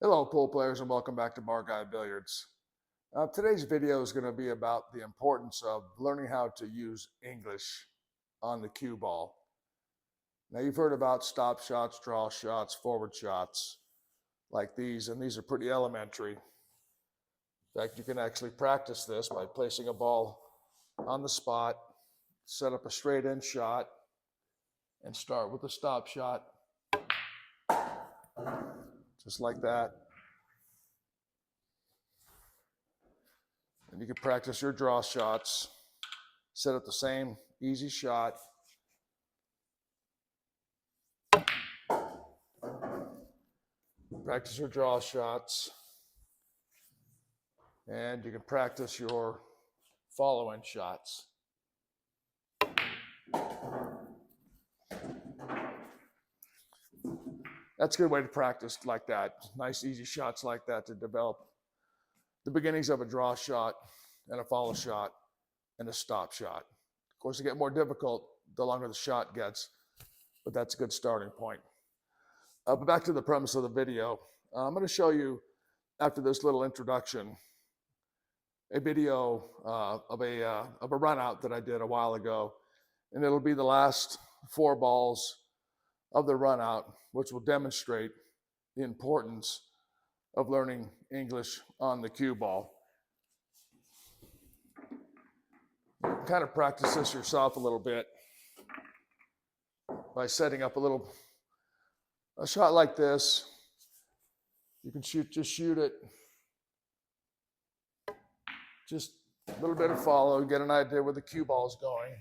Hello, pool players, and welcome back to Bar Guy Billiards. Today's video is going to be about the importance of learning how to use English on the cue ball. Now, you've heard about stop shots, draw shots, forward shots like these, and these are pretty elementary. In fact, you can actually practice this by placing a ball on the spot, set up a straight in shot, and start with a stop shot, just like that. And you can practice your draw shots, set up the same easy shot. Practice your draw shots, and you can practice your follow-in shots. That's a good way to practice like that. Nice, easy shots like that to develop the beginnings of a draw shot and a follow shot and a stop shot. Of course, it gets more difficult the longer the shot gets, but that's a good starting point. But back to the premise of the video. I'm going to show you, after this little introduction, a video of a run out that I did a while ago, and it'll be the last four balls of the run out, which will demonstrate the importance of learning English on the cue ball. You can kind of practice this yourself a little bit by setting up a shot like this. You can just shoot it. Just a little bit of follow, get an idea where the cue ball is going.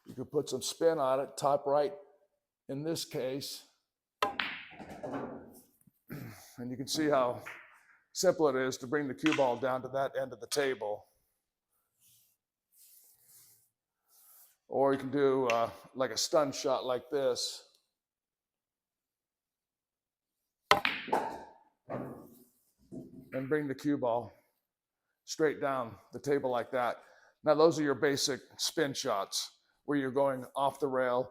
You can put some spin on it, top right in this case. And you can see how simple it is to bring the cue ball down to that end of the table. Or you can do like a stun shot like this. And bring the cue ball straight down the table like that. Now, those are your basic spin shots where you're going off the rail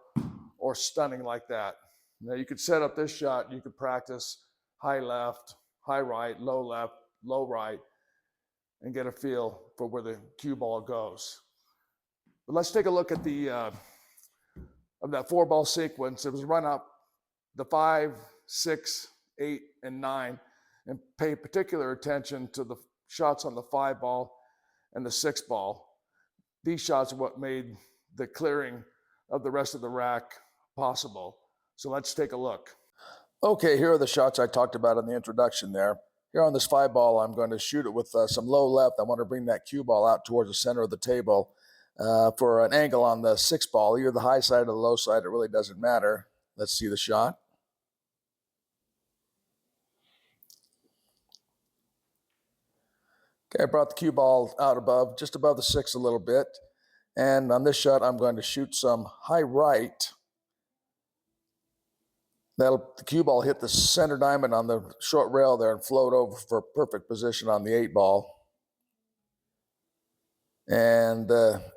or stunning like that. Now, you could set up this shot. You could practice high left, high right, left, low right, and get a feel for where the cue ball goes. But let's take a look at the of that four ball sequence. It was run up the 5, 6, 8, and 9, and pay particular attention to the shots on the 5 ball and the 6 ball. These shots are what made the clearing of the rest of the rack possible. So let's take a look. Okay, here are the shots I talked about in the introduction there. Here on this 5 ball, I'm going to shoot it with some low left. I want to bring that cue ball out towards the center of the table. For an angle on the 6 ball, either the high side or the low side, it really doesn't matter. Let's see the shot. Okay, I brought the cue ball out above, just above the 6 a little bit. And on this shot, I'm going to shoot some high right. The cue ball hit the center diamond on the short rail there and float over for a perfect position on the 8 ball. And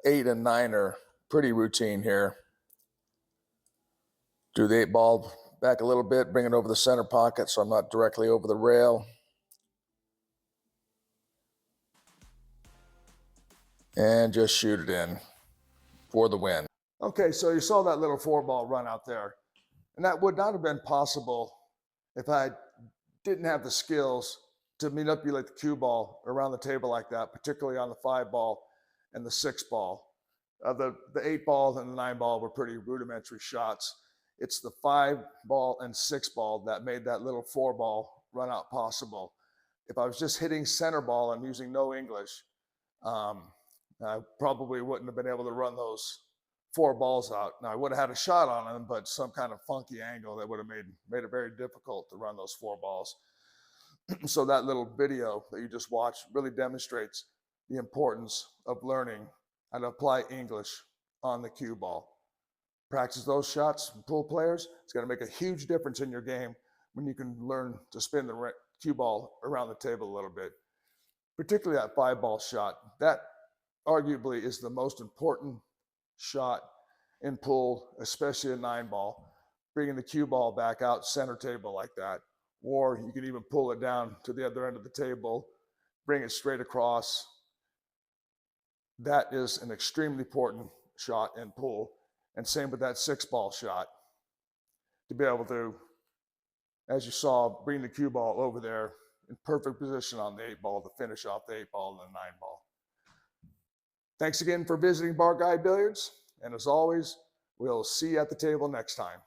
8 and 9 are pretty routine here. Do the 8 ball back a little bit, bring it over the center pocket so I'm not directly over the rail. And just shoot it in for the win. Okay, so you saw that little 4 ball run out there. And that would not have been possible if I didn't have the skills to manipulate the cue ball around the table like that, particularly on the 5 ball and the 6 ball. The 8 ball and the 9 ball were pretty rudimentary shots. It's the 5 ball and 6 ball that made that little 4 ball run out possible. If I was just hitting center ball and using no English, I probably wouldn't have been able to run those 4 balls out. Now, I would have had a shot on them, but some kind of funky angle that would have made it very difficult to run those 4 balls. So that little video that you just watched really demonstrates the importance of learning how to apply English on the cue ball. Practice those shots, pool players. It's going to make a huge difference in your game when you can learn to spin the cue ball around the table a little bit. Particularly that 5 ball shot. That arguably is the most important shot in pool, especially a 9 ball. bringing the cue ball back out center table like that. Or you can even pull it down to the other end of the table, bring it straight across. That is an extremely important shot and pull. And same with that 6-ball shot. To be able to, as you saw, bring the cue ball over there in perfect position on the 8-ball to finish off the 8-ball and the 9-ball. Thanks again for visiting Bar Guy Billiards. And as always, we'll see you at the table next time.